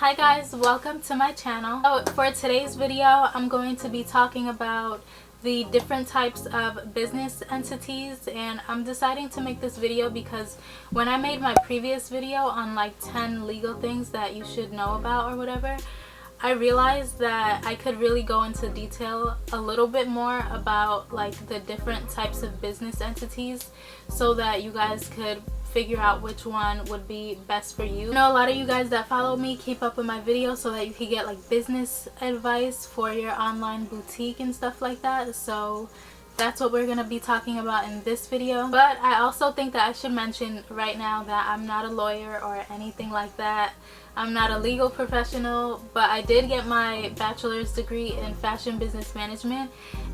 Hi guys, welcome to my channel. So for today's video, I'm going to be talking about the different types of business entities, and I'm deciding to make this video because when I made my previous video on like 10 legal things that you should know about or whatever, I realized that I could really go into detail a little bit more about like the different types of business entities so that you guys could figure out which one would be best for you. I know a lot of you guys that follow me keep up with my videos so that you can get like business advice for your online boutique and stuff like that. So that's what we're going to be talking about in this video. But I also think that I should mention right now that I'm not a lawyer or anything like that. I'm not a legal professional, but I did get my bachelor's degree in fashion business management,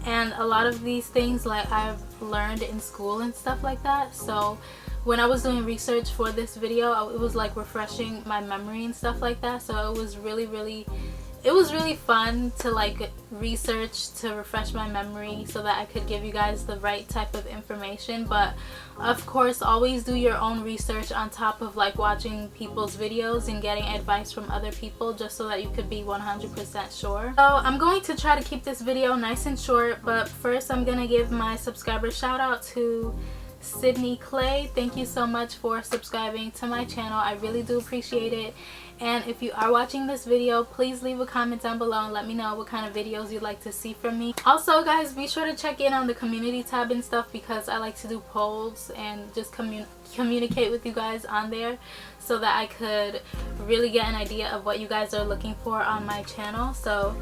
and a lot of these things like I've learned in school and stuff like that. So when I was doing research for this video, it was like refreshing my memory and stuff like that. So it was really fun to like research to refresh my memory so that I could give you guys the right type of information. But of course, always do your own research on top of like watching people's videos and getting advice from other people, just so that you could be 100% sure. So I'm going to try to keep this video nice and short, but first I'm gonna give my subscriber shout out to Sydney Clay. Thank you so much for subscribing to my channel. I really do appreciate it. And if you are watching this video, please leave a comment down below and let me know what kind of videos you'd like to see from me. Also guys, be sure to check in on the community tab and stuff, because I like to do polls and just communicate with you guys on there so that I could really get an idea of what you guys are looking for on my channel. So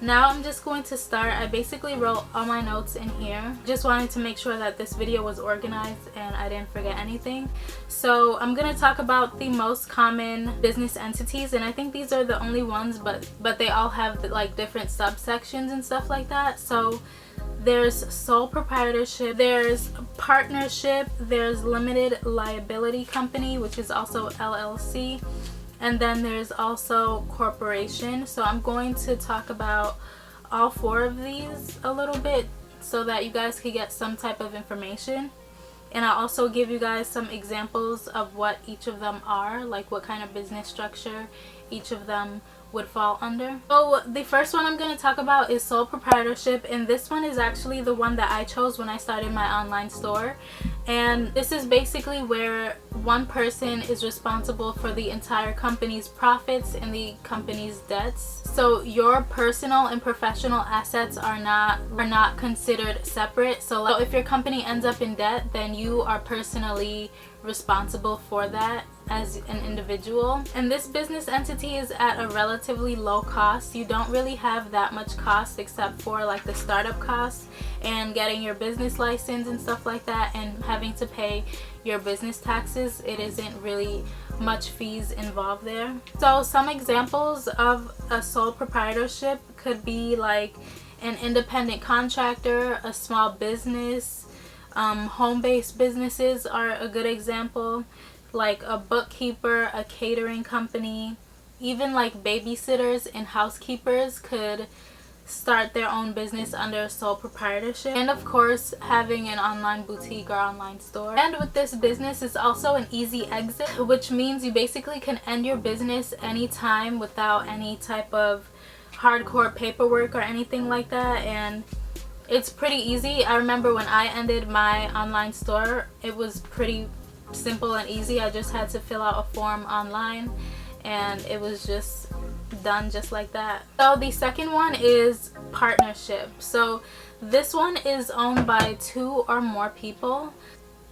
now I'm just going to start. I basically wrote all my notes in here. Just wanted to make sure that this video was organized and I didn't forget anything. So I'm going to talk about the most common business entities, and I think these are the only ones, but they all have like different subsections and stuff like that. So there's sole proprietorship, there's partnership, there's limited liability company, which is also LLC, and then there's also corporation. So I'm going to talk about all four of these a little bit so that you guys can get some type of information. And I'll also give you guys some examples of what each of them are, like what kind of business structure each of them would fall under. So the first one I'm going to talk about is sole proprietorship, and this one is actually the one that I chose when I started my online store. And this is basically where one person is responsible for the entire company's profits and the company's debts. So your personal and professional assets are not considered separate. So like, if your company ends up in debt, then you are personally responsible for that as an individual. And this business entity is at a relatively low cost. You don't really have that much cost except for like the startup costs and getting your business license and stuff like that, and having to pay your business taxes. It isn't really much fees involved there. So some examples of a sole proprietorship could be like an independent contractor, a small business, home-based businesses are a good example, like a bookkeeper, a catering company, even like babysitters and housekeepers could start their own business under sole proprietorship. And of course, having an online boutique or online store. And with this business, it's also an easy exit, which means you basically can end your business anytime without any type of hardcore paperwork or anything like that. And it's pretty easy. I remember when I ended my online store, it was pretty simple and easy. I just had to fill out a form online and it was just done just like that. So the second one is partnership. So this one is owned by 2 or more people.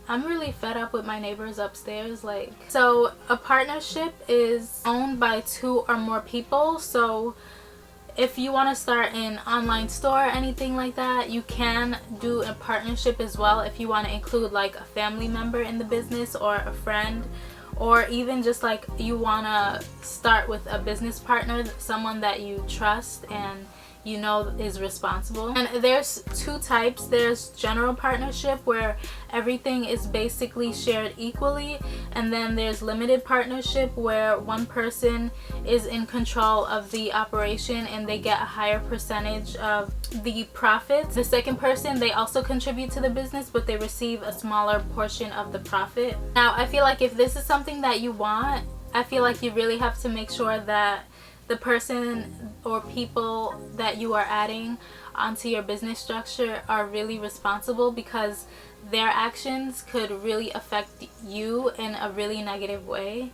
I'm really fed up with my neighbors upstairs. So a partnership is owned by 2 or more people. So if you want to start an online store or anything like that, you can do a partnership as well if you want to include like a family member in the business or a friend, or even just like you want to start with a business partner, someone that you trust and you know is responsible. And there's 2 types. There's general partnership, where everything is basically shared equally, and then there's limited partnership, where one person is in control of the operation and they get a higher percentage of the profits. The second person, they also contribute to the business, but they receive a smaller portion of the profit. Now I feel like if this is something that you want, I feel like you really have to make sure that the person or people that you are adding onto your business structure are really responsible, because their actions could really affect you in a really negative way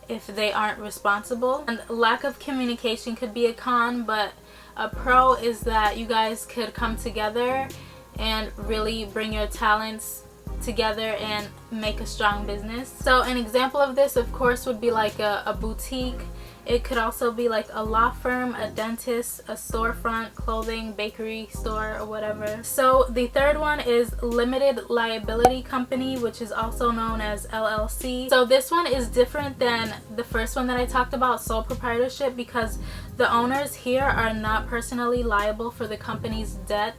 if they aren't responsible. And lack of communication could be a con, but a pro is that you guys could come together and really bring your talents together and make a strong business. So an example of this, of course, would be like a boutique. It could also be like a law firm, a dentist, a storefront, clothing, bakery store, or whatever. So the third one is limited liability company, which is also known as LLC. So this one is different than the first one that I talked about, sole proprietorship, because the owners here are not personally liable for the company's debt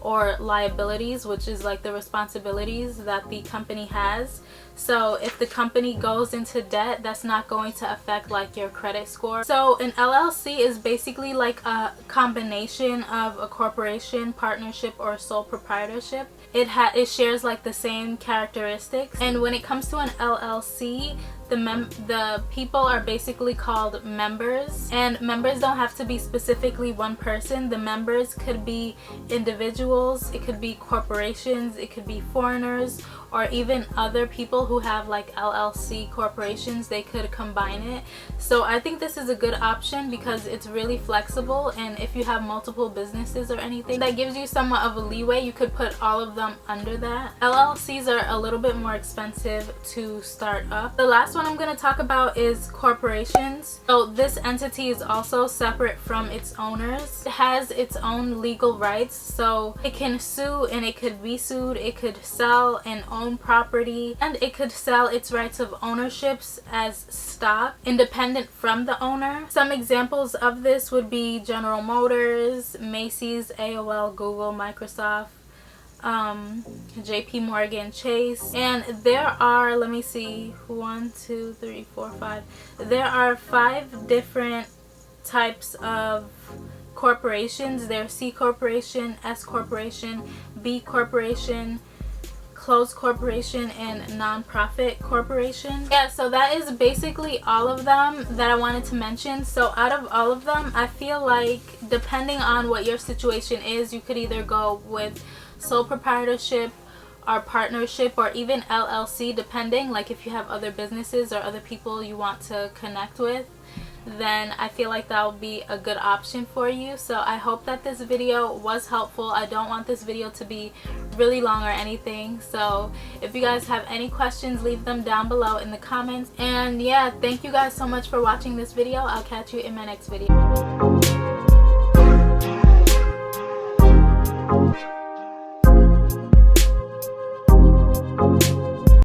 or liabilities, which is like the responsibilities that the company has. So if the company goes into debt, that's not going to affect like your credit score. So an LLC is basically like a combination of a corporation, partnership, or sole proprietorship. It shares like the same characteristics. And when it comes to an LLC, the people are basically called members, and members don't have to be specifically one person. The members could be individuals, it could be corporations, it could be foreigners, or even other people who have like LLC corporations. They could combine it. So I think this is a good option because it's really flexible, and if you have multiple businesses or anything, that gives you somewhat of a leeway. You could put all of them under that. LLCs are a little bit more expensive to start up. The last one I'm going to talk about is corporations. So this entity is also separate from its owners. It has its own legal rights, so it can sue and it could be sued. It could sell and own property, and it could sell its rights of ownerships as stock independent from the owner. Some examples of this would be General Motors, Macy's, AOL, Google, Microsoft, JP Morgan Chase. And there are, let me see, 1, 2, 3, 4, 5. There are 5 different types of corporations. There's C corporation, S corporation, B corporation, closed corporation, and non-profit corporation. Yeah, so that is basically all of them that I wanted to mention. So out of all of them, I feel like depending on what your situation is, you could either go with sole proprietorship or partnership, or even LLC, depending, like if you have other businesses or other people you want to connect with, then I feel like that would be a good option for you. So I hope that this video was helpful. I don't want this video to be really long or anything, so if you guys have any questions, leave them down below in the comments. And yeah, thank you guys so much for watching this video. I'll catch you in my next video.